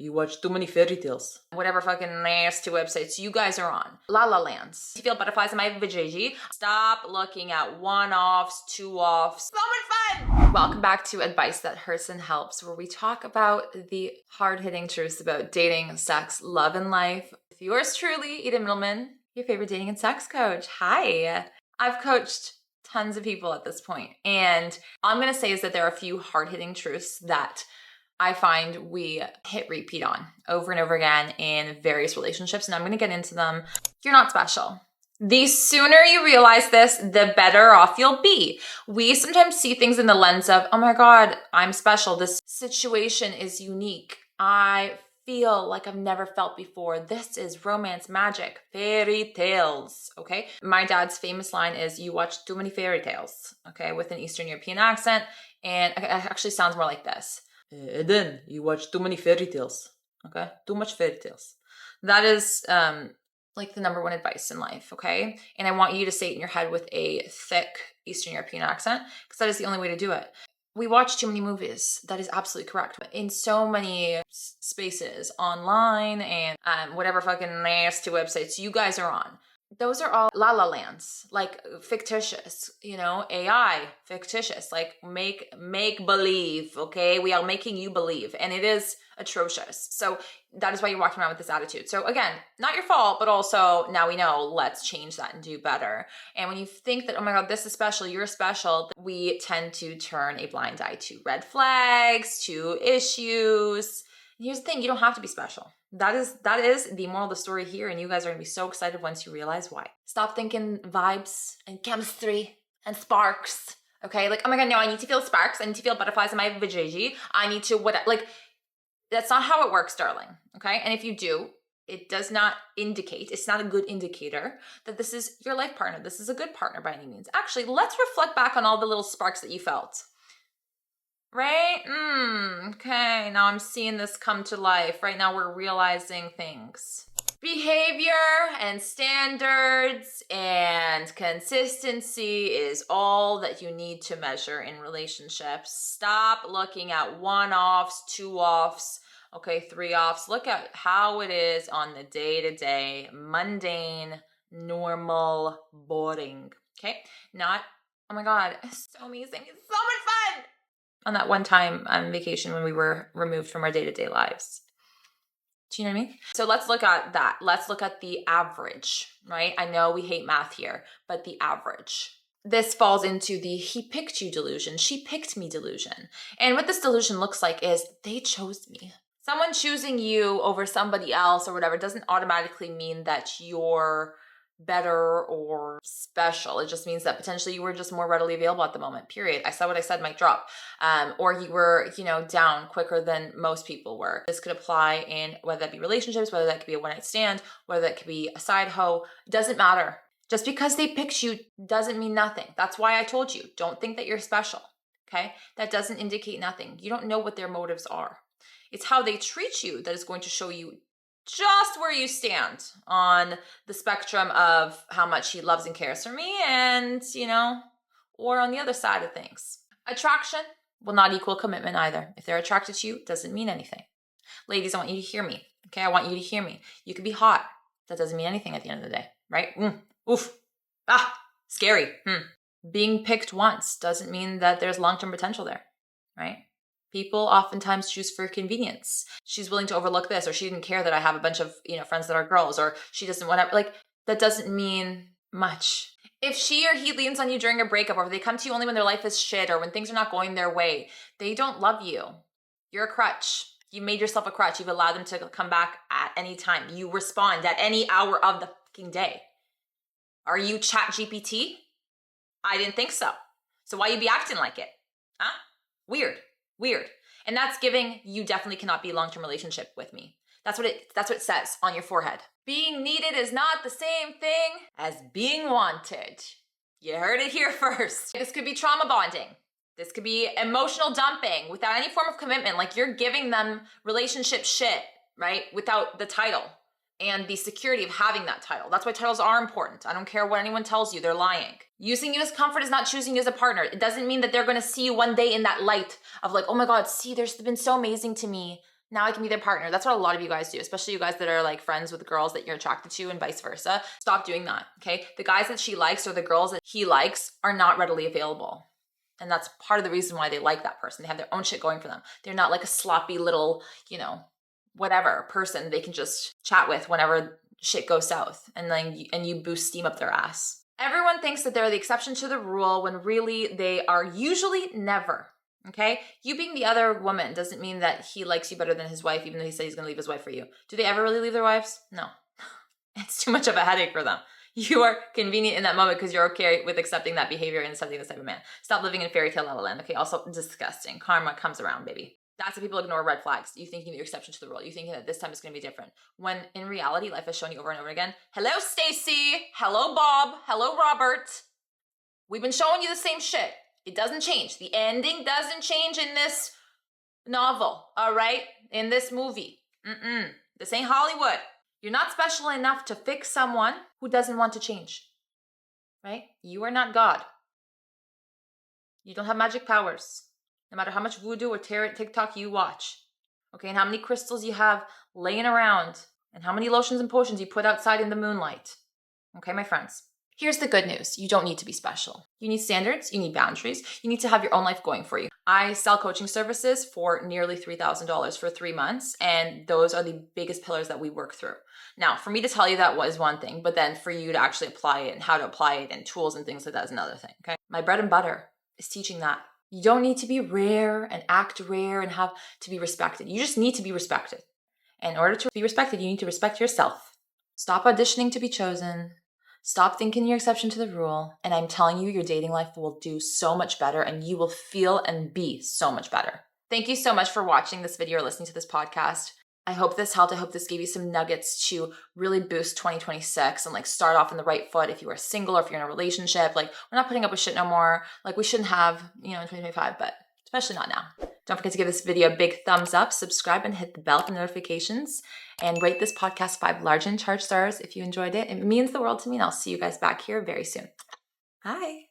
You watch too many fairy tales. Whatever fucking nasty websites you guys are on. La La Lands. You feel butterflies in my vajayjay. Stop looking at one-offs, two-offs. So much fun! Welcome back to Advice That Hurts and Helps, where we talk about the hard-hitting truths about dating, sex, love, and life. With yours truly, Eden Middleman, your favorite dating and sex coach. Hi. I've coached tons of people at this point, and all I'm going to say is that there are a few hard-hitting truths that I find we hit repeat on over and over again in various relationships, and I'm going to get into them. You're not special. The sooner you realize this, the better off you'll be. We sometimes see things in the lens of, oh my God, I'm special. This situation is unique. I feel like I've never felt before. This is romance magic, fairy tales, okay? My dad's famous line is, you watch too many fairy tales, okay, with an Eastern European accent, and it actually sounds more like this. Eden, you watch too many fairy tales, okay? Too much fairy tales. That is like the number one advice in life, okay? And I want you to say it in your head with a thick Eastern European accent, because that is the only way to do it. We watch too many movies. That is absolutely correct. In so many spaces, online and whatever fucking nasty websites you guys are on, those are all La La Lands, like fictitious, AI, fictitious, like make believe, okay? We are making you believe, and it is atrocious. So that is why you're walking around with this attitude. So again, not your fault, but also now we know, let's change that and do better. And when you think that, oh my God, this is special, you're special, we tend to turn a blind eye to red flags, to issues. And here's the thing, you don't have to be special. That is the moral of the story here, and you guys are going to be so excited once you realize why. Stop thinking vibes and chemistry and sparks, okay? Like, oh my God, no, I need to feel sparks. I need to feel butterflies in my vajayjay. I need to, that's not how it works, darling, okay? And if you do, it does not indicate, it's not a good indicator that this is your life partner. This is a good partner by any means. Actually, let's reflect back on all the little sparks that you felt. Right? Okay, now I'm seeing this come to life. Right now we're realizing things. Behavior and standards and consistency is all that you need to measure in relationships. Stop looking at one-offs, two-offs, okay, three-offs. Look at how it is on the day-to-day, mundane, normal, boring, okay? Not, oh my God, it's so amazing. It's so much fun. On that one time on vacation when we were removed from our day-to-day lives. Do you know what I mean? So let's look at that. Let's look at the average, right? I know we hate math here, but the average. This falls into the he picked you delusion, she picked me delusion. And what this delusion looks like is they chose me. Someone choosing you over somebody else or whatever doesn't automatically mean that you're better or special. It just means that potentially you were just more readily available at the moment, period. I said what I said, mic drop. Or you were, down quicker than most people were. This could apply in whether that be relationships, whether that could be a one-night stand, whether that could be a side hoe, doesn't matter. Just because they picked you doesn't mean nothing. That's why I told you, don't think that you're special, okay? That doesn't indicate nothing. You don't know what their motives are. It's how they treat you that is going to show you just where you stand on the spectrum of how much he loves and cares for me and, or on the other side of things. Attraction will not equal commitment either. If they're attracted to you, it doesn't mean anything. Ladies, I want you to hear me, okay? I want you to hear me. You could be hot. That doesn't mean anything at the end of the day, right? Oof. Scary. Being picked once doesn't mean that there's long-term potential there, right? People oftentimes choose for convenience. She's willing to overlook this, or she didn't care that I have a bunch of, friends that are girls, or she doesn't want to, that doesn't mean much. If she or he leans on you during a breakup, or if they come to you only when their life is shit, or when things are not going their way, they don't love you. You're a crutch. You made yourself a crutch. You've allowed them to come back at any time. You respond at any hour of the fucking day. Are you ChatGPT? I didn't think so. So why you be acting like it? Huh? Weird. And that's giving you definitely cannot be a long-term relationship with me. That's what it says on your forehead. Being needed is not the same thing as being wanted. You heard it here first. This could be trauma bonding. This could be emotional dumping without any form of commitment. Like you're giving them relationship shit, right? Without the title and the security of having that title. That's why titles are important. I don't care what anyone tells you, they're lying. Using you as comfort is not choosing you as a partner. It doesn't mean that they're going to see you one day in that light of like, oh my God, see, there's been so amazing to me. Now I can be their partner. That's what a lot of you guys do, especially you guys that are like friends with girls that you're attracted to and vice versa. Stop doing that, okay? The guys that she likes or the girls that he likes are not readily available. And that's part of the reason why they like that person. They have their own shit going for them. They're not like a sloppy little, whatever person they can just chat with whenever shit goes south, and then you boost steam up their ass. Everyone thinks that they're the exception to the rule when really they are usually never. Okay? You being the other woman doesn't mean that he likes you better than his wife, even though he said he's going to leave his wife for you. Do they ever really leave their wives? No. It's too much of a headache for them. You are convenient in that moment because you're okay with accepting that behavior and accepting this type of man. Stop living in fairy tale la la land. Okay? Also disgusting. Karma comes around, baby. That's how people ignore red flags. You thinking that you're exception to the rule. You thinking that this time it's going to be different. When in reality, life has shown you over and over again. Hello, Stacy. Hello, Bob. Hello, Robert. We've been showing you the same shit. It doesn't change. The ending doesn't change in this novel, all right? In this movie. This ain't Hollywood. You're not special enough to fix someone who doesn't want to change, right? You are not God. You don't have magic powers. No matter how much voodoo or tarot TikTok you watch, okay? And how many crystals you have laying around and how many lotions and potions you put outside in the moonlight. Okay, my friends? Here's the good news. You don't need to be special. You need standards. You need boundaries. You need to have your own life going for you. I sell coaching services for nearly $3,000 for 3 months, and those are the biggest pillars that we work through. Now, for me to tell you that was one thing, but then for you to actually apply it and how to apply it and tools and things like that is another thing, okay? My bread and butter is teaching that. You don't need to be rare and act rare and have to be respected. You just need to be respected. And in order to be respected, you need to respect yourself. Stop auditioning to be chosen. Stop thinking you're exception to the rule. And I'm telling you, your dating life will do so much better and you will feel and be so much better. Thank you so much for watching this video or listening to this podcast. I hope this helped. I hope this gave you some nuggets to really boost 2026 and start off on the right foot if you are single or if you're in a relationship. We're not putting up with shit no more. We shouldn't have, in 2025, but especially not now. Don't forget to give this video a big thumbs up, subscribe, and hit the bell for notifications. And rate this podcast 5 large and charged stars if you enjoyed it. It means the world to me, and I'll see you guys back here very soon. Bye.